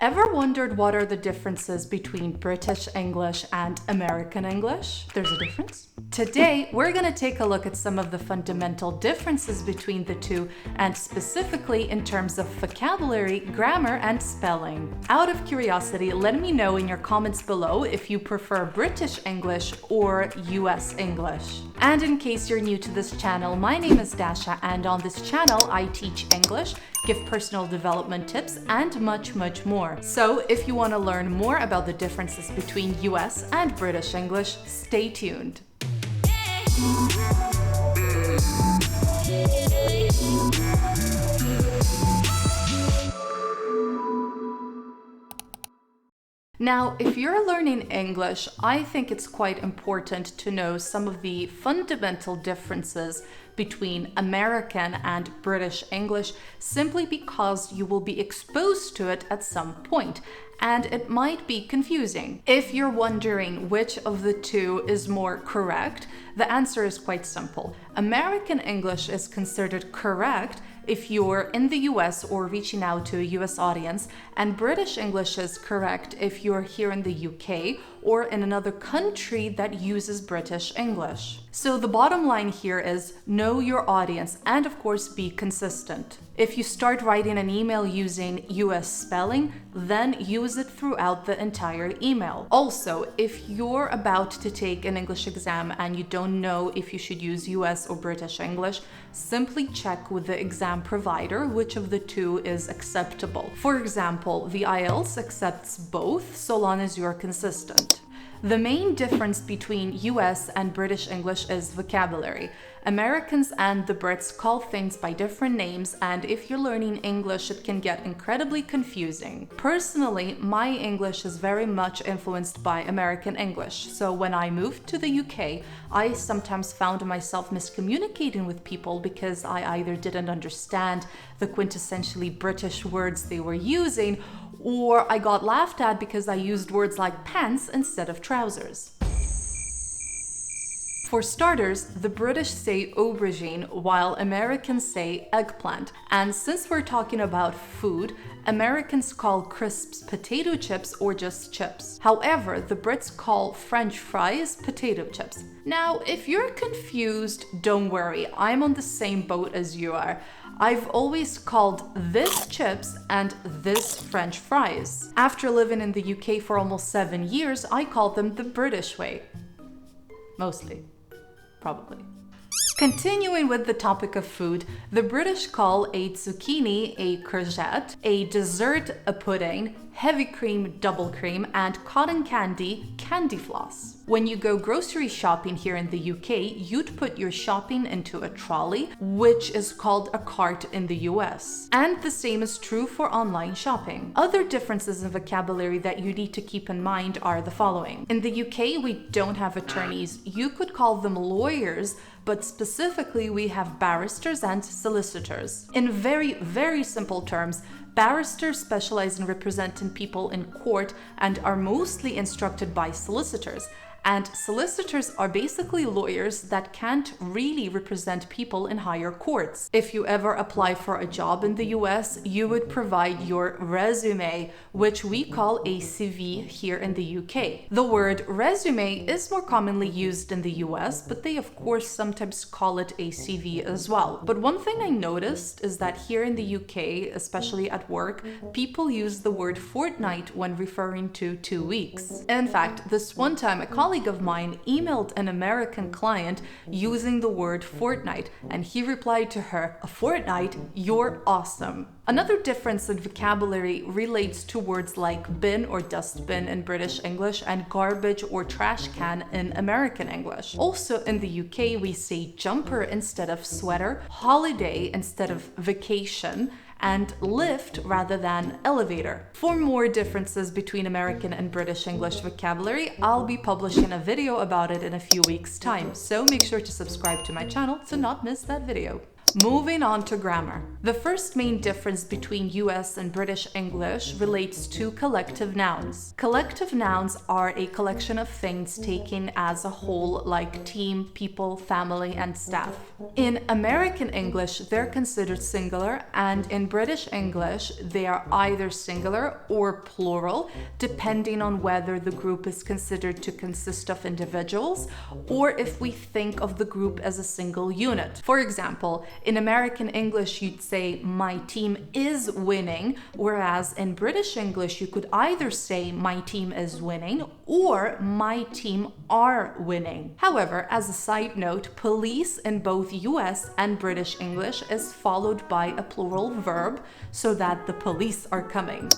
Ever wondered what are the differences between British English and American English? There's a difference? Today, we're going to take a look at some of the fundamental differences between the two, and specifically in terms of vocabulary, grammar, and spelling. Out of curiosity, let me know in your comments below if you prefer British English or US English. And in case you're new to this channel, my name is Dasha, and on this channel, I teach English, give personal development tips, and much more. So if you want to learn more about the differences between US and British English, stay tuned. Now, if you're learning English, I think it's quite important to know some of the fundamental differences between American and British English, simply because you will be exposed to it at some point, and it might be confusing. If you're wondering which of the two is more correct, the answer is quite simple. American English is considered correct if you're in the US or reaching out to a US audience, and British English is correct if you're here in the UK or in another country that uses British English. So the bottom line here is know your audience and of course be consistent. If you start writing an email using US spelling, then use it throughout the entire email. Also, if you're about to take an English exam and you don't know if you should use US or British English, simply check with the exam provider which of the two is acceptable. For example, the IELTS accepts both so long as you're consistent. The main difference between US and British English is vocabulary. Americans and the Brits call things by different names, and if you're learning English, it can get incredibly confusing. Personally, my English is very much influenced by American English, so when I moved to the UK, I sometimes found myself miscommunicating with people because I either didn't understand the quintessentially British words they were using, or I got laughed at because I used words like pants instead of trousers. For starters, the British say aubergine while Americans say eggplant. And since we're talking about food, Americans call crisps potato chips or just chips. However, the Brits call French fries potato chips. Now, if you're confused, don't worry, I'm on the same boat as you are. I've always called this chips and this French fries. After living in the UK for almost 7 years, I call them the British way. Mostly. Probably. Continuing with the topic of food, the British call a zucchini a courgette, a dessert a pudding, heavy cream double cream, and cotton candy candy floss. When you go grocery shopping here in the UK, you'd put your shopping into a trolley, which is called a cart in the US. And the same is true for online shopping. Other differences in vocabulary that you need to keep in mind are the following. In the UK, we don't have attorneys. You could call them lawyers, but specifically we have barristers and solicitors. In very simple terms, barristers specialize in representing people in court and are mostly instructed by solicitors. And solicitors are basically lawyers that can't really represent people in higher courts. If you ever apply for a job in the US, you would provide your resume, which we call a CV here in the UK. The word resume is more commonly used in the US, but they of course sometimes call it a CV as well. But one thing I noticed is that here in the UK, especially at work, people use the word fortnight when referring to 2 weeks. In fact, this one time a colleague of mine emailed an American client using the word fortnight, and he replied to her, "A fortnight? You're awesome." Another difference in vocabulary relates to words like bin or dustbin in British English and garbage or trash can in American English. Also in the UK, we say jumper instead of sweater, holiday instead of vacation, and lift rather than elevator. For more differences between American and British English vocabulary, I'll be publishing a video about it in a few weeks' time, so make sure to subscribe to my channel to not miss that video. Moving on to grammar. The first main difference between US and British English relates to collective nouns. Collective nouns are a collection of things taken as a whole, like team, people, family, and staff. In American English, they're considered singular, and in British English, they are either singular or plural, depending on whether the group is considered to consist of individuals or if we think of the group as a single unit. For example, in American English, you'd say, my team is winning, whereas in British English, you could either say, my team is winning, or my team are winning. However, as a side note, police in both US and British English is followed by a plural verb, so that the police are coming.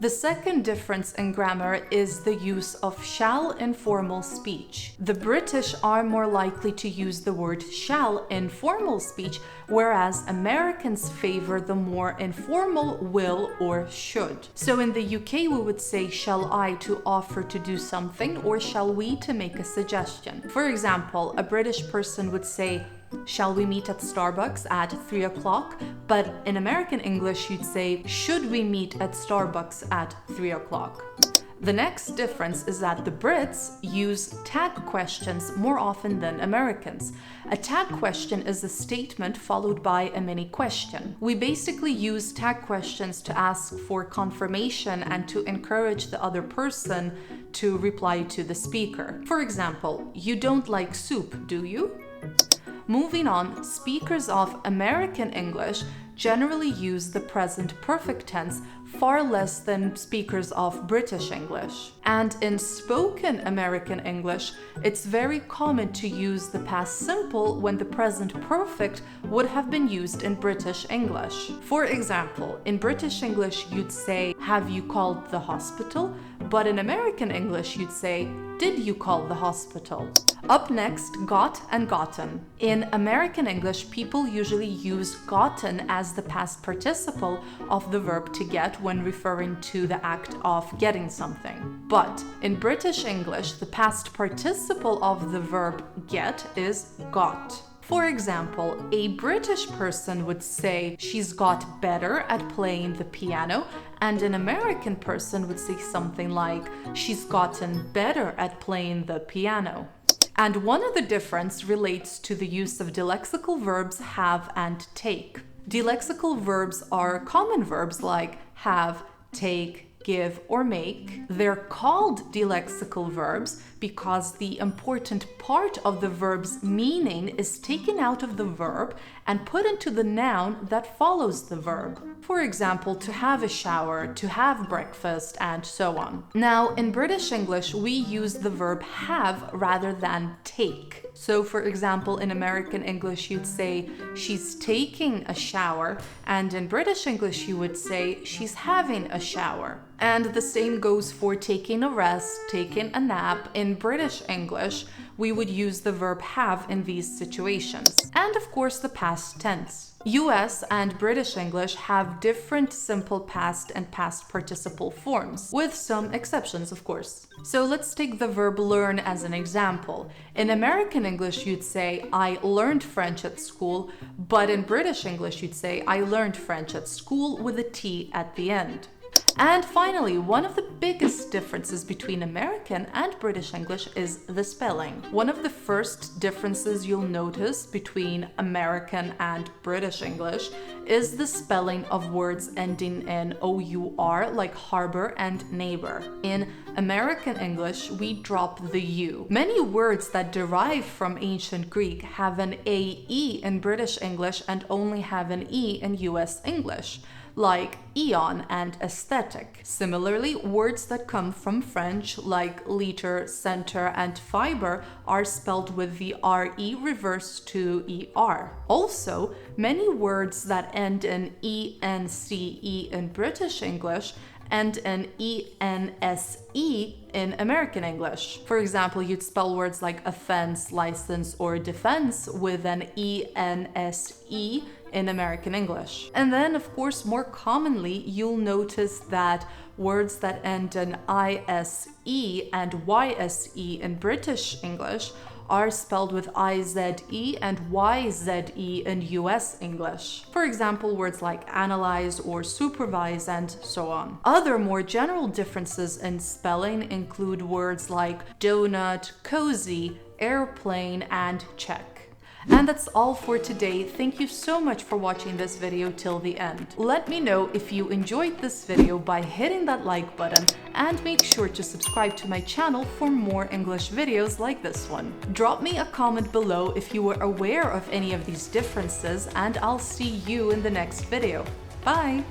The second difference in grammar is the use of shall in formal speech. The British are more likely to use the word shall in formal speech, whereas Americans favor the more informal will or should. So in the UK, we would say shall I to offer to do something, or shall we to make a suggestion. For example, a British person would say, shall we meet at Starbucks at 3 o'clock? But in American English, you'd say, should we meet at Starbucks at 3 o'clock? The next difference is that the Brits use tag questions more often than Americans. A tag question is a statement followed by a mini question. We basically use tag questions to ask for confirmation and to encourage the other person to reply to the speaker. For example, you don't like soup, do you? Moving on, speakers of American English generally use the present perfect tense far less than speakers of British English. And in spoken American English, it's very common to use the past simple when the present perfect would have been used in British English. For example, in British English, you'd say, have you called the hospital? But in American English, you'd say, did you call the hospital? Up next, got and gotten. In American English, people usually use gotten as the past participle of the verb to get when referring to the act of getting something. But in British English, the past participle of the verb get is got. For example, a British person would say she's got better at playing the piano, and an American person would say something like she's gotten better at playing the piano. And one of the difference relates to the use of dilexical verbs have and take. Dilexical verbs are common verbs like have, take, give, or make. They're called dilexical verbs because the important part of the verb's meaning is taken out of the verb and put into the noun that follows the verb. For example, to have a shower, to have breakfast, and so on. Now, in British English, we use the verb have rather than take. So, for example, in American English, you'd say, she's taking a shower, and in British English, you would say, she's having a shower. And the same goes for taking a rest, taking a nap. In British English, we would use the verb have in these situations. And of course, the past tense. US and British English have different simple past and past participle forms, with some exceptions, of course. So let's take the verb learn as an example. In American English, you'd say, I learned French at school, but in British English, you'd say, I learned French at school with a T at the end. And finally, one of the biggest differences between American and British English is the spelling. One of the first differences you'll notice between American and British English is the spelling of words ending in OUR, like harbor and neighbor. In American English, we drop the U. Many words that derive from ancient Greek have an AE in British English and only have an E in US English, like eon and aesthetic. Similarly, words that come from French, like liter, center, and fiber, are spelled with the RE reversed to ER. Also, many words that end in ENCE in British English end in ENSE in American English. For example, you'd spell words like offense, license, or defense with an ENSE in American English. And then, of course, more commonly, you'll notice that words that end in ISE and YSE in British English are spelled with I-Z-E and Y-Z-E in US English. For example, words like analyze or supervise and so on. Other more general differences in spelling include words like donut, cozy, airplane, and check. And that's all for today. Thank you so much for watching this video till the end. Let me know if you enjoyed this video by hitting that like button, and make sure to subscribe to my channel for more English videos like this one. Drop me a comment below if you were aware of any of these differences, and I'll see you in the next video. Bye!